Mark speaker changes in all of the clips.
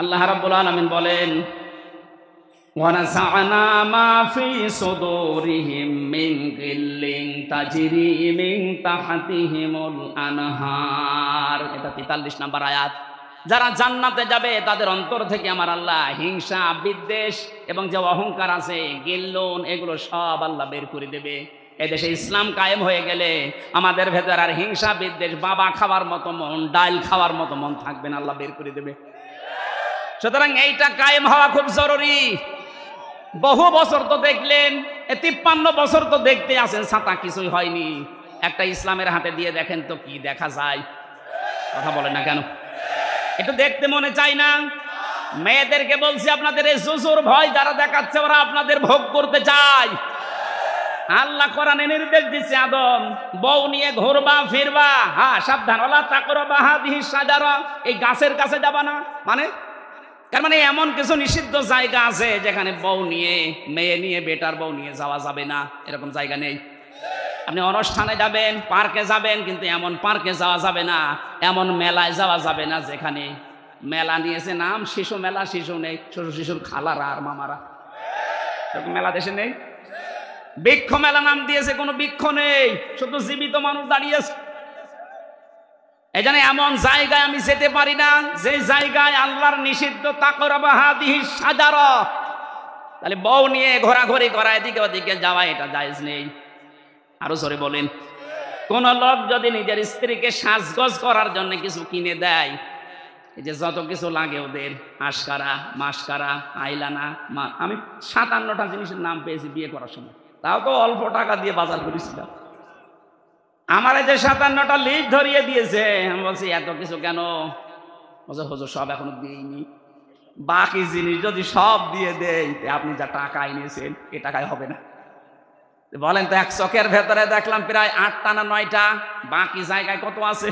Speaker 1: আল্লাহ রাব্বুল আলামিন বলেন, ওয়ানাযা'না মা ফি সুদুরিহিম মিন গিল্লিন তাজরি মিন তাহতিহিমুল আনহার। এটা 43 নম্বর আয়াত। যারা জান্নাতে যাবে তাদের অন্তর থেকে আমার আল্লাহ হিংসা, বিদ্বেষ এবং যে অহংকার আছে, গিল্লুন, এগুলো সব আল্লাহ বের করে দেবে। এদেশে ইসলাম কায়েম হয়ে গেলে আমাদের ভেতর আর হিংসা, বিদ্বেষ, বাবা খাওয়ার মতো মন, ডাল খাওয়ার মতো মন থাকবে না, আল্লাহ বের করে দেবে। সুতরাং এইটা কায়েম হওয়া খুব জরুরি। বহু বছর তো দেখলেন, 53 বছর তো দেখতে আছেন, ছাতা কিছুই হয়নি। একটা ইসলামের হাতে দিয়ে দেখেন তো কি দেখা যায়? কথা বলেন না কেন? একটু দেখতে মনে চাই না? মেয়েদেরকে বলছি, আপনাদের এই জুজুর ভয় যারা দেখাচ্ছে, ওরা আপনাদের ভোগ করতে চায়। আল্লাহ কোরআনে নির্দেশ দিচ্ছে, আদম, বউ নিয়ে ঘুরবা ফিরবা, হ্যাঁ সাবধান, ওয়ালা তাকরাবা হাযিহিস শাজারা, এই গাছের কাছে যাবা না। মানে তার মানে এমন কিছু নিষিদ্ধ জায়গা আছে যেখানে বউ নিয়ে, মেয়ে নিয়ে, বেটার বউ নিয়ে যাওয়া যাবে না, এরকম জায়গা নেই। আপনি অনুষ্ঠানে যাবেন, পার্কে যাবেন, কিন্তু এমন পার্কে যাওয়া যাবে না, এমন মেলায় যাওয়া যাবে না যেখানে মেলা নিয়েছে নাম শিশু মেলা, শিশু নেই, শিশুর খালারা আর মামারা, এরকম মেলা দেশে নেই। বৃক্ষ মেলা নাম দিয়েছে, কোনো বৃক্ষ নেই, শুধু জীবিত মানুষ দাঁড়িয়েছে। এই জন্য এমন জায়গায় আমি যেতে পারি না যে জায়গায় আল্লাহর নিষিদ্ধ তাকরাবা হাযিহিস শাজারা। তাহলে বউ নিয়ে ঘোরাঘুরি করা, এদিকে ওদিকে যাওয়া, এটা জায়েজ নেই। আরো জোরে বলেন। কোন লোক যদি নিজের স্ত্রীকে সাজগোজ করার জন্য কিছু কিনে দেয়, এই যে যত কিছু লাগে ওদের, আশকারা, মাসকারা, আইলানা, আমি 57টা জিনিসের নাম পেয়েছি বিয়ে করার সময়, তাও তো অল্প টাকা দিয়ে বাজার করেছিলাম। আমার এই যে 57টা লিস্ট ধরিয়ে দিয়েছে, আমি বলছি এত কিছু কেন? বলছে হুজুর সব এখনো দিইনি, বাকি জিনিস যদি সব দিয়ে দেয়, আপনি যা টাকা এনেছেন এ টাকায় হবে না। বলেন তো, এক চকের ভেতরে দেখলাম প্রায় 8টা না 9টা, বাকি জায়গায় কত আছে?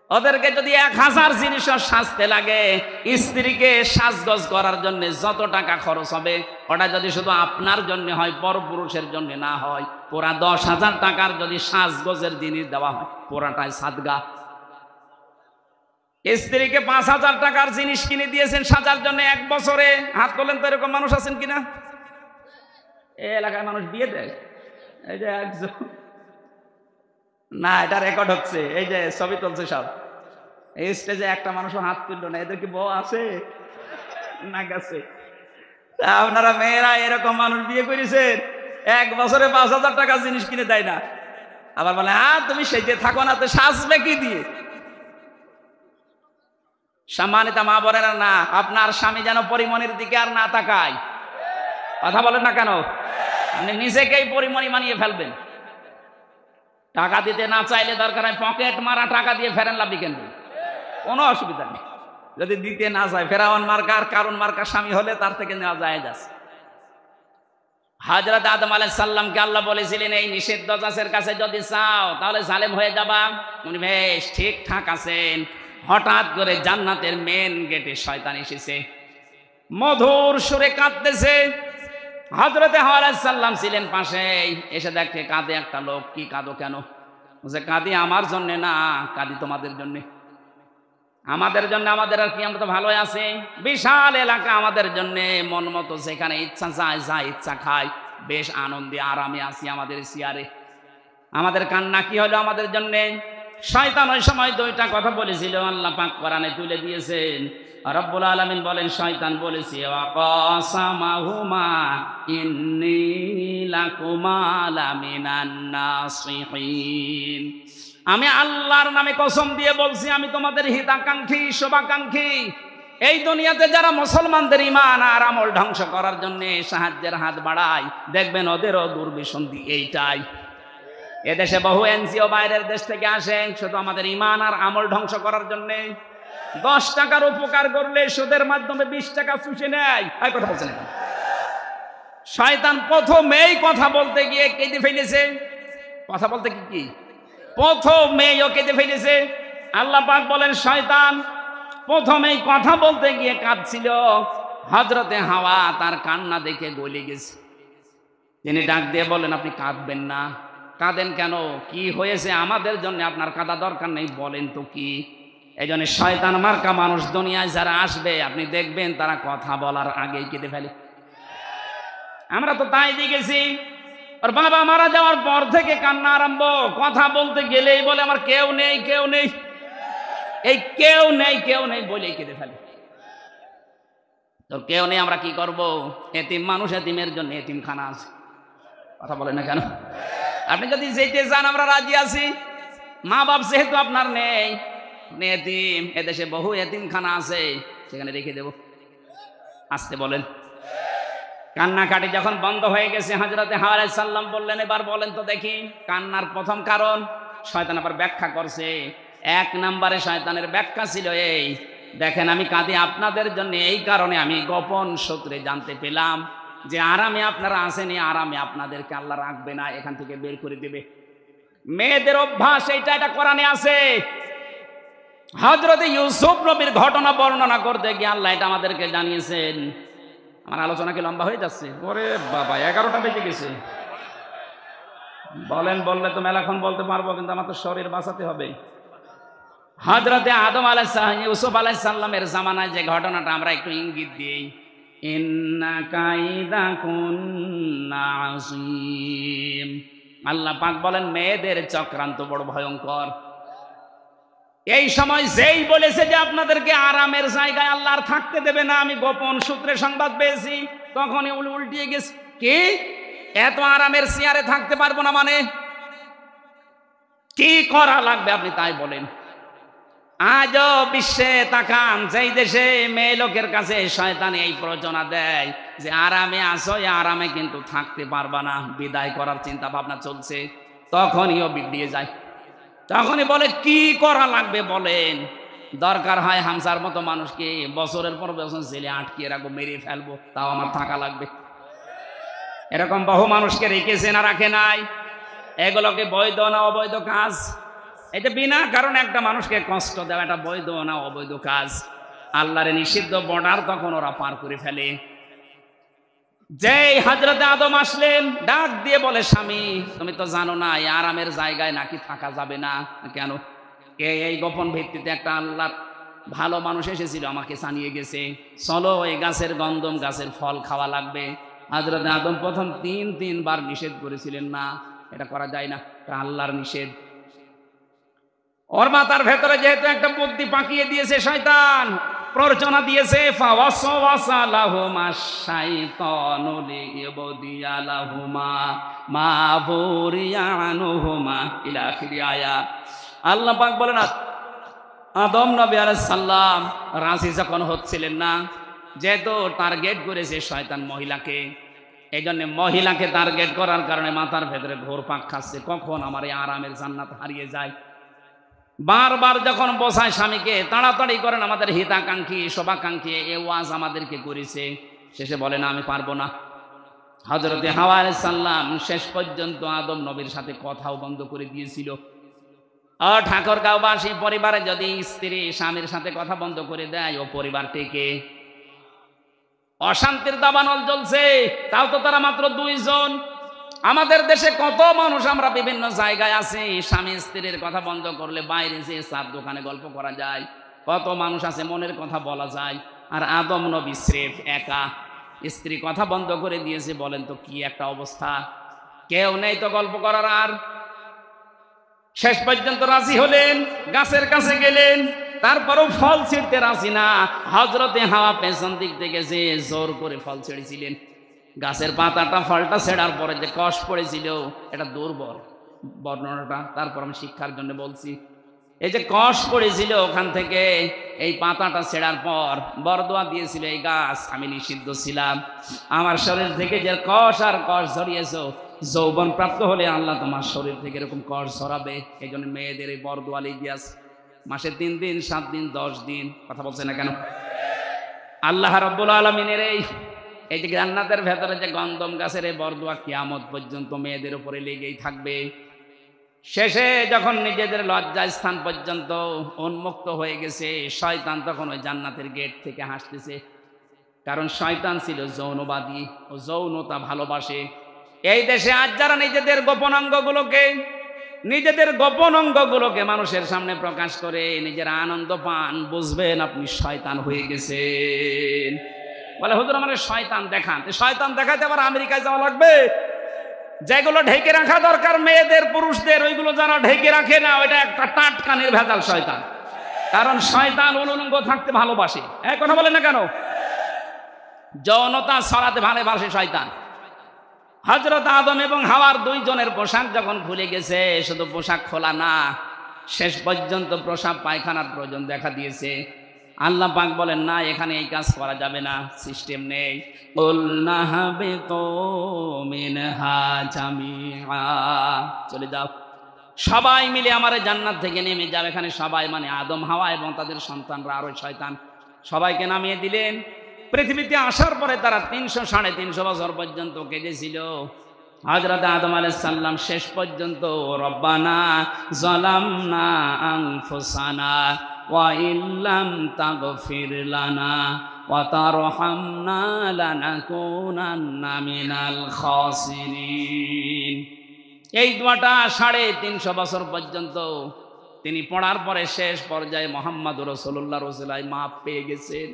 Speaker 1: ওদেরকে যদি 1000 জিনিসও সাজতে লাগে, স্ত্রীকে সাজগোজ করার জন্য যত টাকা খরচ হবে, ওটা যদি শুধু আপনার জন্য হয়, পরপুরুষের জন্য না হয়, পুরা 10,000 টাকার যদি সাজগোজের জিনিস দেওয়া হয়, পুরাটাই সাদগা। স্ত্রীকে 5,000 টাকার জিনিস কিনে দিয়েছেন সাজার জন্য 1 বছরে, হাত তোলেন তো, এরকম মানুষ আছেন কিনা? এই এলাকায় মানুষ বিয়ে দেয়, এই যে একজন, না এটা রেকর্ড হচ্ছে, এই যে ছবি তুলছে সব, এই স্টেজে একটা মানুষও হাত তুললো না। এদের কি বউ আছে না গেছে? আপনারা মেয়েরা এরকম মানুষ বিয়ে করেছেন, 1 বছরে 5,000 টাকা জিনিস কিনে দেয় না, আবার বলে হ্যাঁ তুমি সেজে থাকো না, তো সাজবে কি দিয়ে? সম্মানিত মা বোনেরা, না আপনার স্বামী যেন পরিমণির দিকে আর না তাকায়। কথা বলেন না কেন? আপনি নিজেকেই পরিমণি মানিয়ে ফেলবেন। টাকা দিতে না চাইলে দরকার হয় পকেট মারা টাকা দিয়ে ফেরেন, লাভি কেন? কোনো অসুবিধা নেই। যদি দিতে না চায়, ফেরাউন মার্কার, কারুন মার্কার স্বামী হলে তার থেকে নেওয়া যায় যাচ্ছে। হযরত আদম আলাইহিস সালামকে আল্লাহ বলেছিলেন, এই নিষিদ্ধ গাছের কাছে যদি চাও তাহলে জালেম হয়ে যাবা। উনি বেশ ঠিকঠাক আছেন, হঠাৎ করে জান্নাতের মেন গেটে শয়তান এসেছে, মধুর সুরে কাঁদতেছে। হযরত হাওয়া আলাইহিস সালাম ছিলেন পাশেই, এসে দেখে কাঁদে একটা লোক। কি কাঁদো কেন? বলছে কাঁদি আমার জন্য না, কাঁদি তোমাদের জন্য। আমাদের জন্য? আমাদের আর কি, আমরা তো ভালোই আছি, বিশাল এলাকা আমাদের জন্য, মন মতো যেখানে ইচ্ছা যায়, যা ইচ্ছা খাই, বেশ আনন্দে আরামে আছি আমাদের চেয়ারে। আমাদের কান্না কি হলো আমাদের জন্য? শয়তান ওই সময় 2টা কথা বলেছিল, আল্লাহ পাক কোরআনে তুলে দিয়েছেন। রব্বুল আলামিন বলেন, শয়তান বলেছে, ওয়াকাসামাহুমা ইন্নী লাকুমা লামিনান নাসিহিন, আমি আল্লাহর নামে কসম দিয়ে বলছি, আমি তোমাদের হিতাকাঙ্ক্ষী, শুভাকাঙ্ক্ষী। এই দুনিয়াতে যারা মুসলমানদের ঈমান আর আমল ধ্বংস করার জন্য সাহায্যের হাত বাড়ায়, দেখবেন ওদেরও দুর্বিসন্ধি এইটাই। এদেশে বহু এনজিও বাইরের দেশ থেকে আসেন শুধু আমাদের ঈমান আর আমল ধ্বংস করার জন্য। 10 টাকার উপকার করলে সুদের মাধ্যমে 20 টাকা চুষে নেয়। এই কথা বলছেন, শয়তান প্রথমেই কথা বলতে গিয়ে কেঁদে ফেলেছে। কথা বলতে কি প্রথমেই ও কেঁদে ফেলেছে। আল্লাহ পাক বলেন, শয়তান প্রথমেই কথা বলতে গিয়ে কাঁদছিল। হযরতে হাওয়া তার কান্না দেখে গলে গেছে। তিনি ডাক দিয়ে বলেন, আপনি কাঁদবেন না। কাঁদেন কেন? কি হয়েছে? আমাদের জন্য আপনার কাঁদা দরকার নেই, বলেন তো কি? এই জন্য শয়তান মার্কা মানুষ দুনিয়ায় যারা আসবে আপনি দেখবেন তারা কথা বলার আগেই কেঁদে ফেলে। আমরা তো তাই দেখেছি, ওর বাবা মারা যাওয়ার পর থেকে কান্না আরম্ভ, কথা বলতে গেলেই বলে আমার কেউ নেই, কেউ নেই, এই কেউ নেই কেউ নেই বলেই কেঁদে ফেলে। তোর কেউ নেই, আমরা কি করব? এতিম মানুষ, এতিমের জন্য এতিমখানা আছে। কথা বলে না কেন? আপনি যদি যেতে চান আমরা রাজি আছি। মা বাপ যেহেতু আপনার নেই, এতিম, এদেশে বহু এতিমখানা আছে, সেখানে রেখে দেব। আসতে বলেন। কান্নাকাটি যখন বন্ধ হয়ে গেছে, হযরতে হাওয়া আলাইহিস সালাম বললেন, এবার বলেন তো দেখি কান্নার প্রথম কারণ। শয়তান আবার ব্যাখ্যা করছে। 1 নম্বরে শয়তানের ব্যাখ্যা ছিল এই, দেখেন আমি কাঁদি আপনাদের জন্য এই কারণে, আমি গোপন সূত্রে জানতে পেলাম যে আরামে আপনারা আসেনি, আরামে আপনাদেরকে আল্লাহ রাখবে না, এখান থেকে বের করে দেবে। মেয়েদের অভ্যাস এইটা, এটা কোরআনে আছে। হযরতে ইউসুফ নবীর ঘটনা বর্ণনা করতে গিয়ে আল্লাহ এটা আমাদেরকে জানিয়েছেন। আমার আলোচনা কি লম্বা হয়ে যাচ্ছে? ওরে বাবা, 11টা বেজে গেছে। বলেন, বললে তো মেলাক্ষণ বলতে পারবো, কিন্তু আমার তো শরীর বাঁচাতে হবে। হযরতে আদম আলাইহিস সালাম, ইউসুফ আলাইহিস সালামের জামানায় যে ঘটনাটা আমরা একটু ইঙ্গিত দিই, ইন্না কাইদাকুন্না আযীম। আল্লাহ পাক বলেন মেয়েদের চক্রান্ত বড় ভয়ঙ্কর। এই সময় যেই বলেছে যে আপনাদেরকে আরামের জায়গায় আল্লাহ আর থাকতে দেবে না, আমি গোপন সূত্রে সংবাদ পেয়েছি, তখনই উল্টিয়ে গেছে। কি এত আরামের চেয়ারে থাকতে পারবো না মানে কি করা লাগবে আপনি তাই বলেন। আজও বিশ্বে তাকান, যেই দেশে মেয়ে লোকের কাছে শয়তান এই প্ররোচনা দেয় যে আরামে আসো, আরামে কিন্তু থাকতে পারবা না, বিদায় করার চিন্তা ভাবনা চলছে, তখনই ও বিগড়িয়ে যায়। তখনই বলে কি করা লাগবে বলেন। দরকার হয় হামসার মতো মানুষকে বছরের পর বছর জেলে আটকিয়ে রাখবো, মেরে ফেলবো, তাও আমার থাকা লাগবে। এরকম বহু মানুষকে রেখেছে না রাখে নাই? এগুলোকে বৈধ না অবৈধ কাজ? এটা বিনা কারণে একটা মানুষকে কষ্ট দেওয়া এটা বৈধ না অবৈধ কাজ? আল্লাহর নিষিদ্ধ বর্ডার তখন ওরা পার করে ফেলে। যেই হযরতে আদম আসলেন, ডাক দিয়ে বলে স্বামী তুমি তো জানো না এই আরামের জায়গায় নাকি থাকা যাবে না। কেন? এই গোপন ভিত্তিতে একটা আল্লাহর ভালো মানুষ এসেছিল, আমাকে জানিয়ে গেছে, চলো এই গাছের গন্ধম গাছের ফল খাওয়া লাগবে। হযরতে আদম প্রথম 3 বার নিষেধ করেছিলেন, না এটা করা যায় না, আল্লাহর নিষেধ। ওর মাথার ভেতরে যেহেতু একটা বুদ্ধি পাকিয়ে দিয়েছে শয়তান, প্ররোচনা দিয়েছে, ফাওয়াসওয়াসা লাহুমা শাইতানু লিইবদিয়া লাহুমা মা বুরিয়া আনহুমা ইলা আখির আয়াত। আল্লাহ পাক বলেন আদম নবী আলাইহিস সালাম রাজি যখন হচ্ছিলেন না, যেহেতু টার্গেট করেছে শয়তান মহিলাকে, এই জন্য মহিলাকে টার্গেট করার কারণে মাথার ভেতরে ঘোরপাক খাচ্ছে, কখন আমার এই আরামের জান্নাত হারিয়ে যায়। বারবার যখন বসায় স্বামীকে, তাড়াতাড়ি করেন আমাদের হিতাকাঙ্ক্ষী শোভাকাঙ্ক্ষী এ ওয়াজ আমাদেরকে করেছে, শেষে বলে না আমি পারবো না। হযরতে হাওয়া আলাইহিস সালাম শেষ পর্যন্ত আদম নবীর সাথে কথাও বন্ধ করে দিয়েছিল। ঠাকুরগাঁওবাসী পরিবারে যদি স্ত্রী স্বামীর সাথে কথা বন্ধ করে দেয়, ও পরিবার থেকে অশান্তির দাবানল জ্বলছে। তাও তো তারা মাত্র 2 জন। আমাদের দেশে কত মানুষ আমরা বিভিন্ন জায়গায় আছি, স্বামী স্ত্রীর কথা বন্ধ করলে বাইরে যেয়ে চার দোকানে গল্প করা যায়। কত মানুষ আছে মনের কথা বলা যায়। আর আদম নবী স্রেফ একা, স্ত্রী কথা বন্ধ করে দিয়েছে। বলেন তো কি একটা অবস্থা, কেউ নেই তো গল্প করার। আর শেষ পর্যন্ত রাজি হলেন, গাছের কাছে গেলেন, তারপরও ফল ছিঁড়তে রাজি না। হযরতে হাওয়া পেছন দিক থেকে যে জোর করে ফল ছেড়েছিলেন, গাছের পাতাটা ফলটা ছেড়ার পরে যে কষ পড়েছিল, এটা দুর্বল বর্ণনাটা, তারপর আমি শিক্ষার জন্য বলছি। এই যে কষ পড়েছিল ওখান থেকে এই পাতাটা ছেড়ার পর বরদোয়া দিয়েছিল এই গাছ, আমি নিষিদ্ধ ছিলাম, আমার শরীর থেকে যে কষ আর কষ ঝরিয়েছ, যৌবন প্রাপ্ত হলে আল্লাহ তোমার শরীর থেকে এরকম কষ ঝরাবে। এই জন্য মেয়েদের এই বরদোয়া লিখে আছে, মাসে 3 দিন 7 দিন 10 দিন। কথা বলছে না কেন? আল্লাহ রাব্বুল আলামিনের এই যে জান্নাতের ভেতরে যে গন্ধম গাছের এই বরদোয়া কিয়ামত পর্যন্ত মেয়েদের উপরে লেগেই থাকবে। শেষে যখন নিজেদের লজ্জা স্থান পর্যন্ত উন্মুক্ত হয়ে গেছে, শয়তান তখন ওই জান্নাতের গেট থেকে হাসতেছে। কারণ শয়তান ছিল যৌনবাদী, ও যৌনতা ভালোবাসে। এই দেশে আজ যারা নিজেদের গোপনাঙ্গগুলোকে নিজেদের গোপন অঙ্গগুলোকে মানুষের সামনে প্রকাশ করে নিজের আনন্দ পান, বুঝবেন আপনি শয়তান হয়ে গেছেন। বলে হুজুর আমার শয়তান দেখান। শয়তান দেখাতে আবার আমেরিকায় যাওয়া লাগবে? যেগুলো ঢেকে রাখা দরকার মেয়েদের পুরুষদের, ওইগুলো যারা ঢেকে রাখে না, ওইটা একটা টাটকানির ভেজাল শয়তান। কারণ শয়তান উলঙ্গ থাকতে ভালোবাসে। এক কথা বলেন না কেন? যৌনতা ছড়াতে ভালোবাসে শয়তান। হযরত আদম এবং হাওয়ার দুইজনের পোশাক যখন খুলে গেছে, শুধু পোশাক খোলা না, শেষ পর্যন্ত প্রসাব পায়খানার প্রয়োজন দেখা দিয়েছে। আল্লাহ পাক বলেন না, এখানে এই কাজ করা যাবে না, সিস্টেম নেই। কুলনা হাবিতু মিনহা জামিআ, চলে যাও সবাই মিলে আমার জান্নাত থেকে নেমে যাও। এখানে সবাই মানে আদম হাওয়া এবং তাদের সন্তানরা আর ওই শয়তান, সবাইকে নামিয়ে দিলেন। পৃথিবীতে আসার পরে তারা 300-350 বছর পর্যন্ত কেঁদেছিল। হযরত আদম আলাইহিস সালাম শেষ পর্যন্ত রব্বানা যালামনা আনফুসানা ওয়া ইল্লাম তাগফির লানা ওয়া তারহামনা লানাকুনান্না মিনাল খাসিরিন। এই দোয়াটা 350 বছর পর্যন্ত তিনি পড়ার পরে শেষ পর্যায়ে মুহাম্মদ রাসূলুল্লাহ মাপ পেয়ে গেছেন।